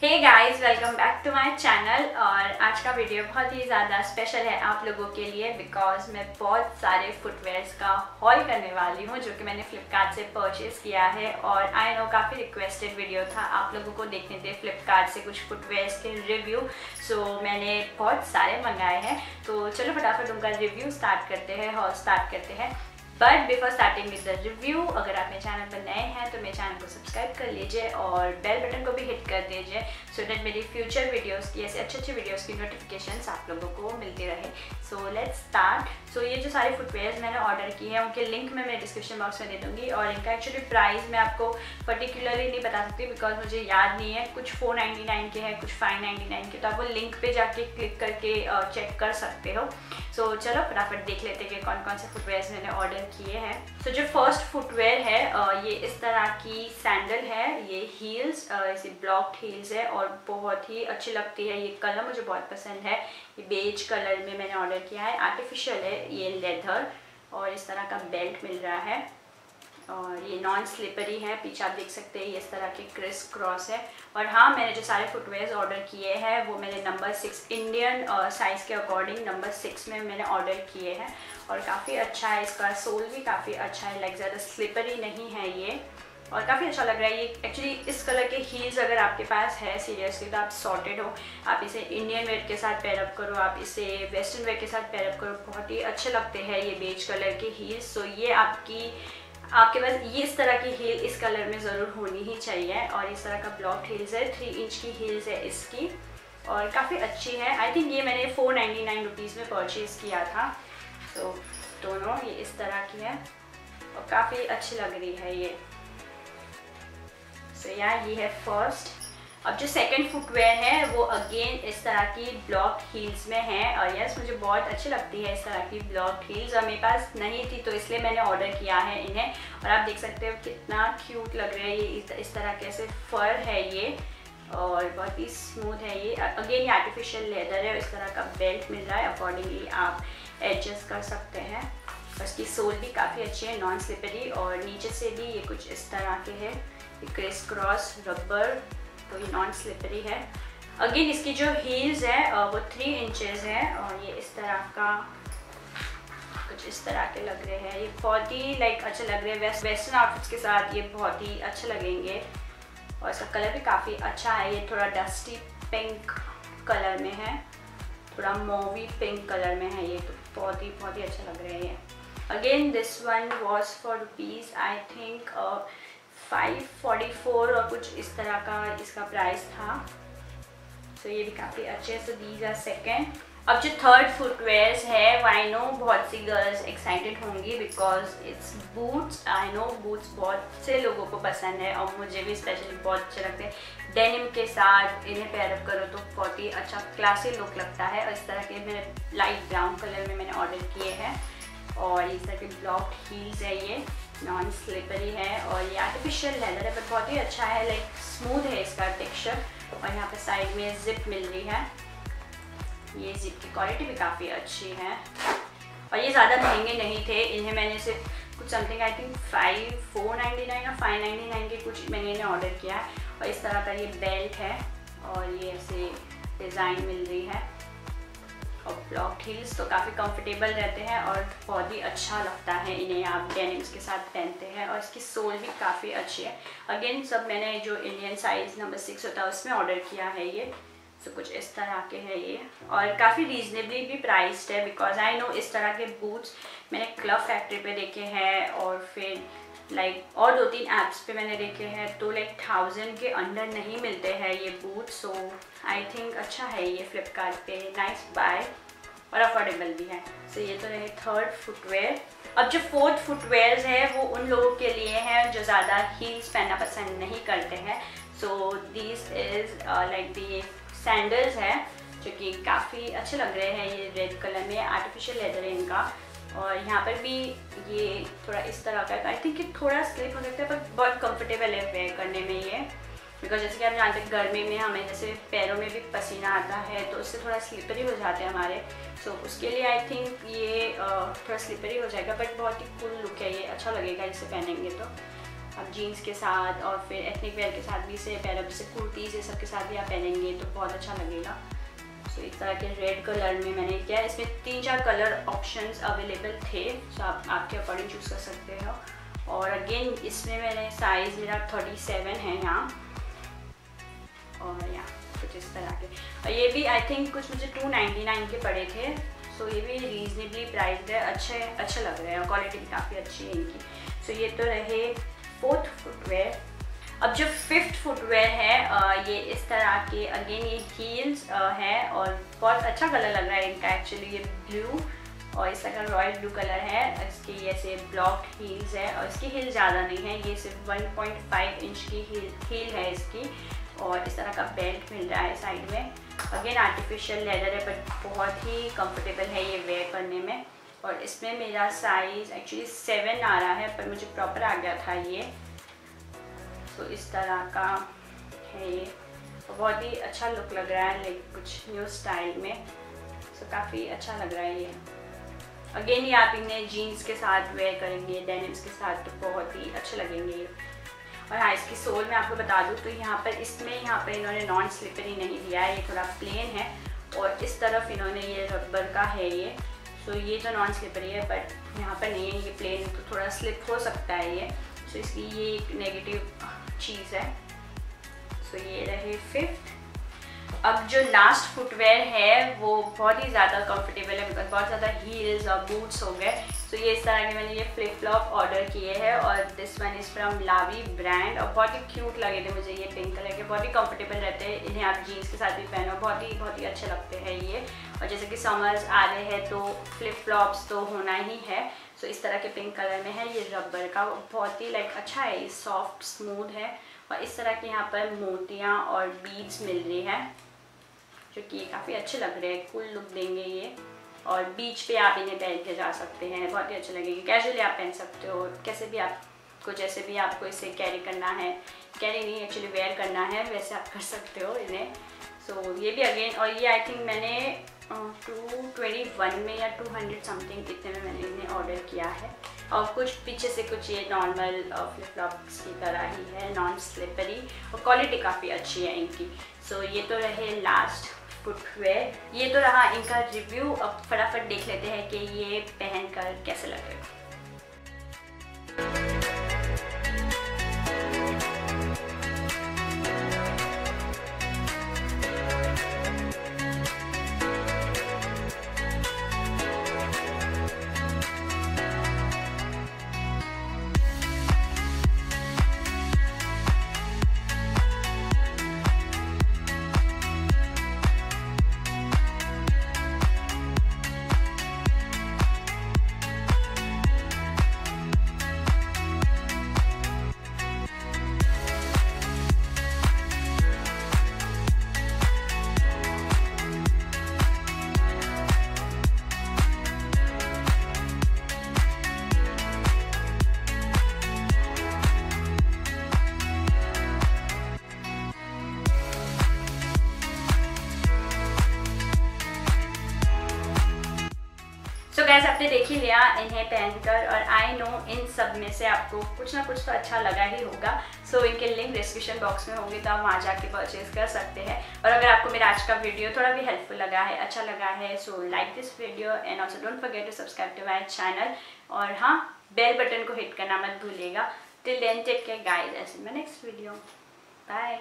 Hey guys, welcome back to my channel. और आज का वीडियो बहुत ही ज़्यादा स्पेशल है आप लोगों के लिए बिकॉज मैं बहुत सारे फुटवेयर्स का हॉल करने वाली हूँ जो कि मैंने फ्लिपकार्ट से परचेज़ किया है। और आई नो काफ़ी रिक्वेस्टेड वीडियो था, आप लोगों को देखने थे फ्लिपकार्ट से कुछ फुटवेयर्स के रिव्यू। सो मैंने बहुत सारे मंगाए हैं, तो चलो फटाफट उनका रिव्यू स्टार्ट करते हैं, हॉल स्टार्ट करते हैं। But before starting with the review, अगर आप मेरे चैनल पर नए हैं तो मेरे चैनल को सब्सक्राइब कर लीजिए और बेल बटन को भी हिट कर दीजिए सो दैट मेरी फ्यूचर वीडियोस की ऐसे अच्छे वीडियोस की नोटिफिकेशंस आप लोगों को मिलती रहे। So let's start. सो ये जो सारे फुटवेयर्स मैंने ऑर्डर किए हैं उनके लिंक मैं डिस्क्रिप्शन बॉक्स में दे दूँगी। और इनका एक्चुअली प्राइस मैं आपको पर्टिकुलरली नहीं बता सकती बिकॉज मुझे याद नहीं है। कुछ 499 के हैं, कुछ 599 के, तो आप वो लिंक पे जाके क्लिक करके चेक कर सकते हो। सो चलो फटाफट देख लेते हैं कि कौन कौन से फुटवेयर्स मैंने ऑर्डर किए हैं। सो जो फर्स्ट फुटवेयर है ये इस तरह की सैंडल है। ये हील्स ऐसे ब्लॉक्ड हील्स है और बहुत ही अच्छी लगती है। ये कलर मुझे बहुत पसंद है। ये बेज कलर में मैंने ऑर्डर किया है। आर्टिफिशियल है, ये लेदर और इस तरह का बेल्ट मिल रहा है और ये नॉन स्लिपरी है। पीछे आप देख सकते हैं ये इस तरह के क्रिस क्रॉस है। और हाँ, मैंने जो सारे फुटवेयर्स ऑर्डर किए हैं वो मैंने नंबर 6 इंडियन साइज़ के अकॉर्डिंग नंबर 6 में मैंने ऑर्डर किए हैं। और काफ़ी अच्छा है, इसका सोल भी काफ़ी अच्छा है, लाइक ज़्यादा स्लिपरी नहीं है ये और काफ़ी अच्छा लग रहा है। ये एक्चुअली इस कलर के हील्स अगर आपके पास है सीरियसली तो आप सॉर्टेड हो। आप इसे इंडियन वेयर के साथ पेयरअप करो, आप इसे वेस्टर्न वेयर के साथ पेयरअप करो, बहुत ही अच्छे लगते हैं ये बेज कलर के हील्स। सो ये आपके पास ये इस तरह की हील इस कलर में ज़रूर होनी ही चाहिए। और इस तरह का ब्लॉक हील्स है, 3 इंच की हील्स है इसकी और काफ़ी अच्छी है। आई थिंक ये मैंने 499 रुपीज़ में परचेज़ किया था। तो दोनों ये इस तरह की है और काफ़ी अच्छी लग रही है ये। सो यार ये है फर्स्ट। अब जो सेकंड फुटवेयर है वो अगेन इस तरह की ब्लॉक हील्स में है। और यस, मुझे बहुत अच्छी लगती है इस तरह की ब्लॉक हील्स और मेरे पास नहीं थी तो इसलिए मैंने ऑर्डर किया है इन्हें। और आप देख सकते हो कितना क्यूट लग रहा है ये। इस तरह के ऐसे फर है ये और बहुत ही स्मूथ है ये। अगेन ये आर्टिफिशियल लेदर है और इस तरह का बेल्ट मिल रहा है। अकॉर्डिंगली आप एडजस्ट कर सकते हैं। और इसकी सोल भी काफ़ी अच्छी है, नॉन स्लिपरी। और नीचे से भी ये कुछ इस तरह के है, क्रिस क्रॉस रबर, तो ये नॉन स्लिपरी है। अगेन इसकी जो हील्स है वो 3 इंचेस है और ये इस तरह का कुछ इस तरह के लग रहे हैं। ये बहुत ही लाइक अच्छे लग रहे हैं वेस्टर्न आउटफिट्स के साथ, ये बहुत ही अच्छे लगेंगे। और इसका कलर भी काफ़ी अच्छा है, ये थोड़ा डस्टी पिंक कलर में है, थोड़ा मोवी पिंक कलर में है ये, तो बहुत ही अच्छा लग रहा है ये। Again this one was for rupees I think 544 और कुछ इस तरह का इसका प्राइस था। सो ये भी काफ़ी अच्छे। So these are second. अब जो थर्ड फुटवेयर्स है आई नो बहुत सी गर्ल्स एक्साइटेड होंगी because it's boots. I know boots बहुत से लोगों को पसंद है और मुझे भी स्पेशली बहुत अच्छे लगते हैं। डेनिम के साथ इन्हें पेयरअप करो तो बहुत ही अच्छा क्लासी लुक लगता है। और इस तरह के मैंने लाइट ब्राउन कलर में मैंने ऑर्डर किए हैं और इस तरह के ब्लॉक हील्स है, ये नॉन स्लिपरी है और ये आर्टिफिशियल लेदर है बट बहुत ही अच्छा है, लाइक स्मूथ है इसका टेक्सचर। और यहाँ पे साइड में जिप मिल रही है, ये जिप की क्वालिटी भी काफ़ी अच्छी है। और ये ज़्यादा महंगे नहीं थे, इन्हें मैंने सिर्फ कुछ समथिंग आई थिंक 499 और 599 के कुछ मैंने इन्हें ऑर्डर किया है। और इस तरह का ये बेल्ट है और ये ऐसे डिज़ाइन मिल रही है और ब्लॉक हील्स तो काफ़ी कंफर्टेबल रहते हैं और बहुत ही अच्छा लगता है इन्हें आप डेनिम्स के साथ पहनते हैं। और इसकी सोल भी काफ़ी अच्छी है। अगेन सब मैंने जो इंडियन साइज़ नंबर 6 होता है उसमें ऑर्डर किया है ये। तो कुछ इस तरह के हैं ये और काफ़ी रीजनेबली भी प्राइस्ड है बिकॉज आई नो इस तरह के बूट्स मैंने क्लब फैक्ट्री पे देखे हैं और फिर लाइक और 2-3 ऐप्स पे मैंने देखे हैं तो लाइक 1000 के अंडर नहीं मिलते हैं ये बूट। सो आई थिंक अच्छा है ये फ्लिपकार्ट पे, नाइस बाय और अफोर्डेबल भी है। सो ये तो रहे थर्ड फुटवेयर। अब जो फोर्थ फुटवेयर्स है वो उन लोगों के लिए हैं जो ज़्यादा हील्स पहनना पसंद नहीं करते हैं। So this is like the sandals है जो कि काफ़ी अच्छे लग रहे हैं। ये रेड कलर में आर्टिफिशियल लेदर है इनका और यहाँ पर भी ये थोड़ा इस तरह का आई थिंक थोड़ा स्लिप हो सकता है पर बहुत कंफर्टेबल है वेयर करने में ये बिकॉज जैसे कि आप जानते हैं गर्मी में हमें जैसे पैरों में भी पसीना आता है तो उससे थोड़ा स्लिपरी हो जाते हैं हमारे। सो उसके लिए आई थिंक ये थोड़ा स्लिपरी हो जाएगा बट बहुत ही कूल लुक है ये, अच्छा लगेगा इसे पहनेंगे तो। आप जीन्स के साथ और फिर एथनिक वेयर के साथ भी इसे पहन, जैसे कुर्तीज़ ये सब के साथ भी आप पहनेंगे तो बहुत अच्छा लगेगा। सो इस तरह के रेड कलर में मैंने किया। इसमें 3-4 कलर ऑप्शंस अवेलेबल थे, सो आप आपके अकॉर्डिंग चूज़ कर सकते हो। और अगेन इसमें मैंने साइज़ मेरा 37 है यहाँ, और यहाँ कुछ इस तरह के। और ये भी आई थिंक कुछ मुझे 299 के पड़े थे। सो ये भी रीजनेबली प्राइस्ड है, अच्छे लग रहे हैं, क्वालिटी भी काफ़ी अच्छी है इनकी। सो ये तो रहे 4th फुटवेयर। अब जो 5th फुटवेयर है ये इस तरह के, अगेन ये हील्स है और बहुत अच्छा कलर लग रहा है इनका एक्चुअली। ये ब्लू और इस तरह का रॉयल ब्लू कलर है। इसकी ऐसे ब्लॉक हील्स है और इसकी हील ज़्यादा नहीं है, ये सिर्फ 1.5 इंच की हील है इसकी। और इस तरह का बेल्ट मिल रहा है साइड में। अगेन आर्टिफिशियल लेदर है बट बहुत ही कंफर्टेबल है ये वेयर करने में। और इसमें मेरा साइज़ एक्चुअली 7 आ रहा है, पर मुझे प्रॉपर आ गया था ये। तो इस तरह का है ये, तो बहुत ही अच्छा लुक लग रहा है, लाइक कुछ न्यू स्टाइल में। सो काफ़ी अच्छा लग रहा है ये। अगेन ये आप इन्हें जीन्स के साथ वेयर करेंगे, डेनिम्स के साथ, तो बहुत ही अच्छे लगेंगे ये। और हाँ, इसकी सोल मैं आपको बता दूँ तो यहाँ पर इन्होंने नॉन स्लिपरी नहीं दिया है, ये थोड़ा प्लेन है। और इस तरफ इन्होंने ये रबर का है ये। सो ये तो नॉन स्लिपरी है बट यहाँ पर नहीं है, ये प्लेन, तो थोड़ा स्लिप हो सकता है ये। सो इसकी ये एक नेगेटिव चीज़ है। सो ये रहे 5th। अब जो लास्ट फुटवेयर है वो बहुत ही ज़्यादा कंफर्टेबल है, बिकॉज बहुत ज़्यादा हील्स और बूट्स हो गए। सो ये इस तरह के मैंने ये फ्लिप फ्लॉप ऑर्डर किए हैं और दिस वन इज़ फ्रॉम लावी ब्रांड। और बहुत ही क्यूट लगे थे मुझे ये पिंक कलर के, बहुत ही कंफर्टेबल रहते हैं। इन्हें आप जीन्स के साथ भी पहनो, बहुत ही अच्छे लगते हैं ये। और जैसे कि समर्स आ रहे हैं तो फ्लिप फ्लॉप्स तो होना ही है। सो इस तरह के पिंक कलर में है, ये रबर का बहुत ही लाइक अच्छा है, ये सॉफ्ट स्मूथ है। और इस तरह के यहाँ पर मोतियाँ और बीड्स मिल रही है जो कि काफ़ी अच्छे लग रहे हैं, कूल लुक देंगे ये। और बीच पे आप इन्हें पहन के जा सकते हैं, बहुत ही अच्छे लगेंगे। कैजुअली आप पहन सकते हो, कैसे भी आपको, जैसे भी आपको इसे कैरी करना है, कैरी नहीं एक्चुअली वेयर करना है, वैसे आप कर सकते हो इन्हें। सो ये भी अगेन, और ये आई थिंक मैंने 221 में या 200 समथिंग इतने में मैंने इन्हें ऑर्डर किया है। और कुछ पीछे से कुछ ये नॉर्मल फ्लिप फ्लॉप्स की तरह ही है, नॉन स्लिपरी, और क्वालिटी काफ़ी अच्छी है इनकी। सो ये तो रहे लास्ट फुटवेयर, ये तो रहा इनका रिव्यू। अब फटाफट देख लेते हैं कि ये पहनकर कैसे लगेगा। सो गाइस, आपने देख ही लिया इन्हें पहनकर, और आई नो इन सब में से आपको कुछ ना कुछ तो अच्छा लगा ही होगा। सो इनके लिंक डिस्क्रिप्शन बॉक्स में होंगे, तो आप वहाँ जाके परचेज कर सकते हैं। और अगर आपको मेरा आज का वीडियो थोड़ा भी हेल्पफुल लगा है, अच्छा लगा है, so like this video and also don't forget to subscribe to my channel. और हाँ, बेल बटन को हिट करना मत भूलिएगा। Till then take care guys, ऐसे मैं नेक्स्ट वीडियो, बाय।